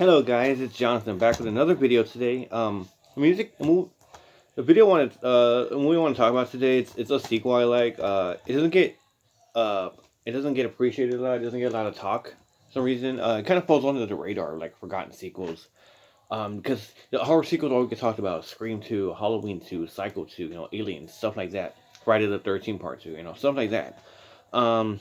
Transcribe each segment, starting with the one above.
Hello guys, it's Jonathan back with another video today. Music, the video we want to talk about today. It's a sequel I like. Uh, it doesn't get appreciated a lot. It doesn't get a lot of talk for some reason. It kind of falls under the radar, like forgotten sequels. Because the horror sequels always get talked about: Scream 2, Halloween 2, Psycho 2, Aliens, stuff like that. Friday the 13th Part 2, stuff like that. Um,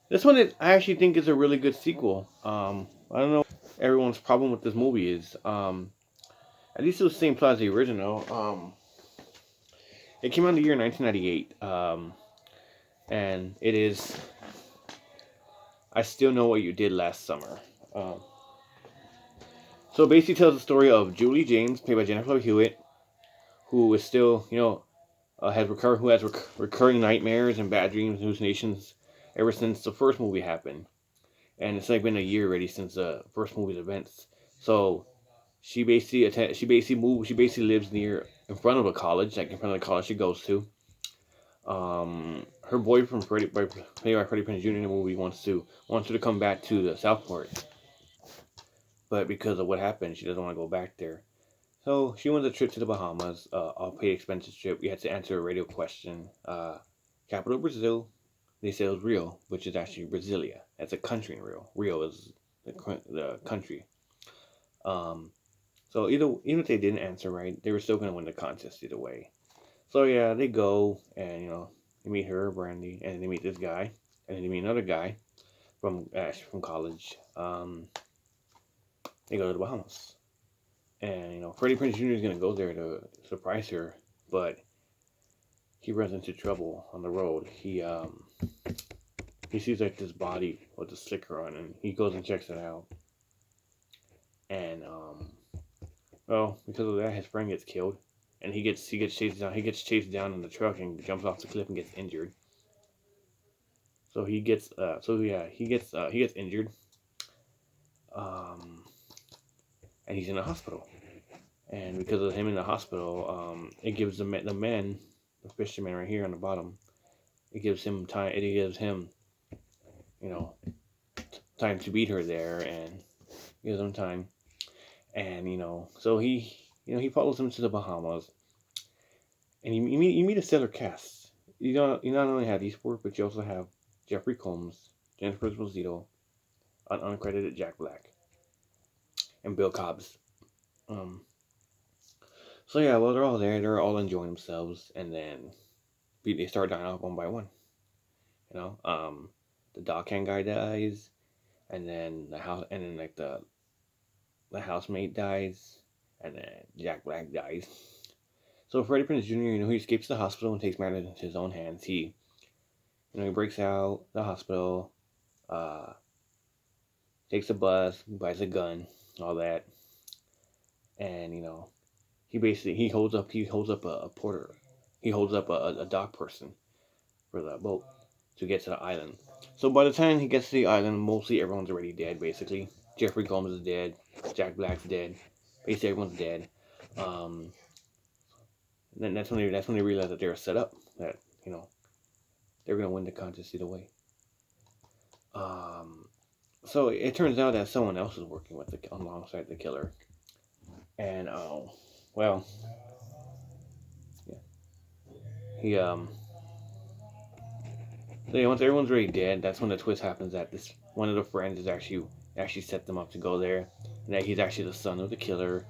this one I actually think is a really good sequel. I don't know everyone's problem with this movie is. At least it was the same plot as the original. It came out in the year 1998, and it is I Still Know What You Did Last Summer. Um, so it basically tells the story of Julie James, played by Jennifer Love Hewitt, who is still, who has recurring nightmares and bad dreams and hallucinations ever since the first movie happened, and it's like been a year already since the first movie's events. So she basically lives near in front of a college, like in front of the college she goes to. Her boyfriend played by Freddie Prinze Jr. in the movie wants her to come back to the Southport, but because of what happened, she doesn't want to go back there. So she wants a trip to the Bahamas, all paid expenses trip. We had to answer a radio question. Capital Brazil. They say it was Rio, which is actually Brasilia. That's a country in Rio. Rio is the country. Um, so even if they didn't answer right, they were still gonna win the contest either way. So yeah, they go and they meet her, Brandy, and they meet this guy, and then they meet another guy from college. They go to the Bahamas, and Freddie Prinze Jr. is gonna go there to surprise her, but he runs into trouble on the road. He sees like this body with a sticker on, and he goes and checks it out, and well, because of that, his friend gets killed, and he gets chased down. He gets chased down in the truck and jumps off the cliff and gets injured. So he gets injured, um, and he's in the hospital. And because of him in the hospital, it gives the fisherman right here on the bottom, it gives him time. It gives him, you know, time to beat her there, and gives him time. And so he follows him to the Bahamas, and you meet a stellar cast. You not only have these four, but you also have Jeffrey Combs, Jennifer Esposito, an uncredited Jack Black, and Bill Cobbs. Um, so yeah, well they're all there. They're all enjoying themselves, and then they start dying off one by one. You know, the dockhand guy dies, and then like the housemate dies, and then Jack Black dies. So Freddie Prinze Jr., he escapes the hospital and takes matters into his own hands. He breaks out the hospital, uh, takes a bus, buys a gun, all that, and he holds up a porter, he holds up a dock person for the boat to get to the island. So by the time he gets to the island, mostly everyone's already dead. Basically, Jeffrey Combs is dead, Jack Black's dead, basically everyone's dead. Um, then that's when they realize that they're set up, that they're gonna win the contest either way. Um, so it turns out that someone else is working alongside the killer, and well, yeah, he so yeah, once everyone's already dead, that's when the twist happens that this one of the friends is actually set them up to go there, and that he's actually the son of the killer.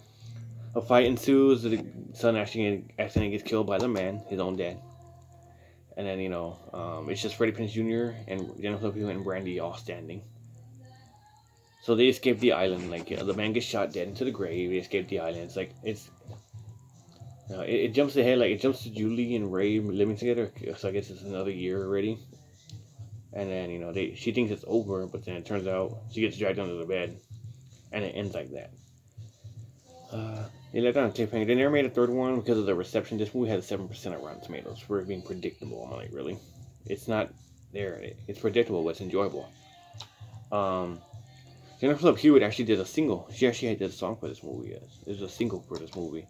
A fight ensues. The son actually accidentally gets killed by the man, his own dad, and then it's just Freddie Prinze Jr. and Jennifer Love Hewitt and Brandy all standing. So they escape the island. Like the man gets shot dead into the grave. They escape the island. It's like it jumps ahead. Like it jumps to Julie and Ray living together. So I guess it's another year already. And then she thinks it's over, but then it turns out she gets dragged under the bed, and it ends like that. They left on a cliffhanger. They never made a third one because of the reception. This movie had a 7% at Rotten Tomatoes for it being predictable. I'm like, really? It's not there. It's predictable, but it's enjoyable. Um, Jennifer Love Hewitt actually did a single. She actually did a song for this movie. There's a single for this movie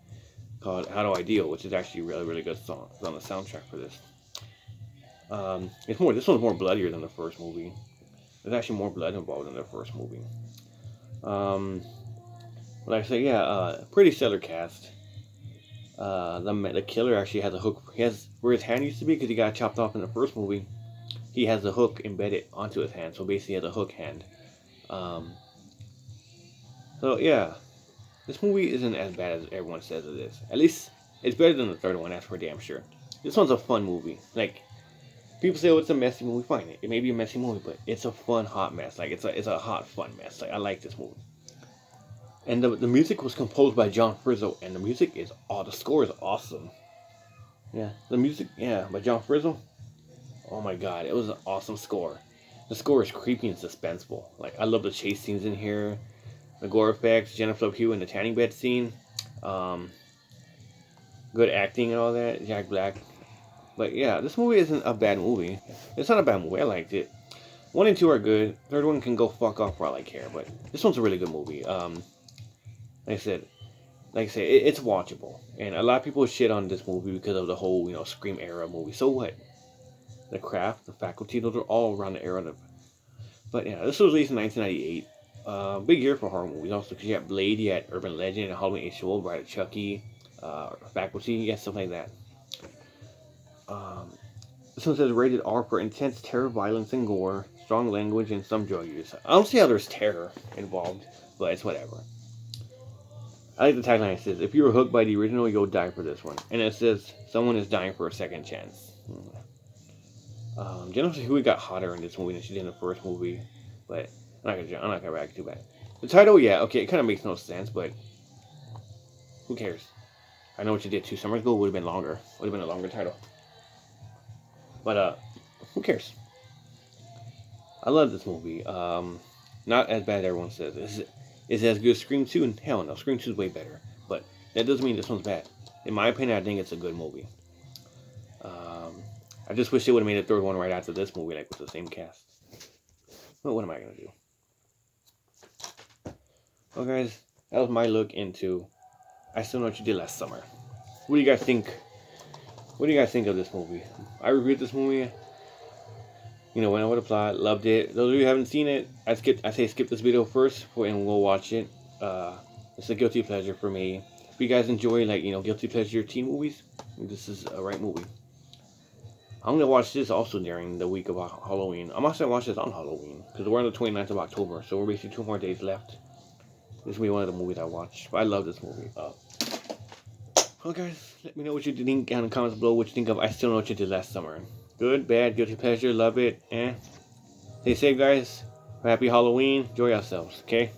called "How Do I Deal," which is actually a really, really good song. It's on the soundtrack for this. This one's more bloodier than the first movie. There's actually more blood involved in the first movie. Um, like I said, yeah, pretty stellar cast. The killer actually has a hook. He has where his hand used to be because he got chopped off in the first movie. He has the hook embedded onto his hand, so basically he has a hook hand. Um, so yeah, this movie isn't as bad as everyone says it is. At least it's better than the third one. That's for damn sure. This one's a fun movie. Like people say, "Oh, it's a messy movie." Fine, it may be a messy movie, but it's a fun, hot mess. Like it's a hot, fun mess. Like I like this movie. And the music was composed by John Frizzo, and the music is the score is awesome. Yeah, the music, yeah, by John Frizzo. Oh my god, it was an awesome score. The score is creepy and suspenseful. Like I love the chase scenes in here, the gore effects, Jennifer Love Hewitt in the tanning bed scene, um, good acting and all that. Jack Black. But yeah, this movie isn't a bad movie. It's not a bad movie. I liked it. 1 and 2 are good. Third one can go fuck off for all I care. But this one's a really good movie. Like I said, it's watchable. And a lot of people shit on this movie because of the whole, Scream era movie. So what? The Craft, The Faculty, those are all around the era. But yeah, this was released in 1998. Big year for horror movies also because you had Blade, you had Urban Legend, and Halloween H2O, Bride of Chucky, Faculty, you got stuff like that. This one says rated R for intense terror, violence, and gore, strong language, and some drug use. I don't see how there's terror involved, but it's whatever. I like the tagline. It says, if you were hooked by the original, you'll die for this one. And it says, someone is dying for a second chance. Jennifer Hewitt got hotter in this movie than she did in the first movie. But I'm not gonna react too bad. The title, yeah, okay, it kind of makes no sense, but who cares? I know what you did 2 summers ago. Would have been longer. Would have been a longer title. But who cares? I love this movie. Not as bad as everyone says. Is it as good as Scream 2? And hell no, Scream 2 is way better. But that doesn't mean this one's bad. In my opinion, I think it's a good movie. I just wish they would have made a third one right after this movie, like with the same cast. But what am I gonna do? Well, guys, that was my look into I Still Know What You Did Last Summer. What do you guys think? What do you guys think of this movie? I reviewed this movie. Went over the plot, loved it. Those of you who haven't seen it, I say skip this video first, and we'll watch it. It's a guilty pleasure for me. If you guys enjoy, guilty pleasure teen movies, this is a right movie. I'm gonna watch this also during the week of Halloween. I'm also gonna watch this on Halloween because we're on the 29th of October, so we're basically 2 more days left. This will be one of the movies I watch. But I love this movie. Well, guys, let me know what you think in the comments below. What you think of I Still Know What You Did Last Summer. Good, bad, guilty pleasure, love it, Stay safe, guys. Happy Halloween. Enjoy yourselves, okay?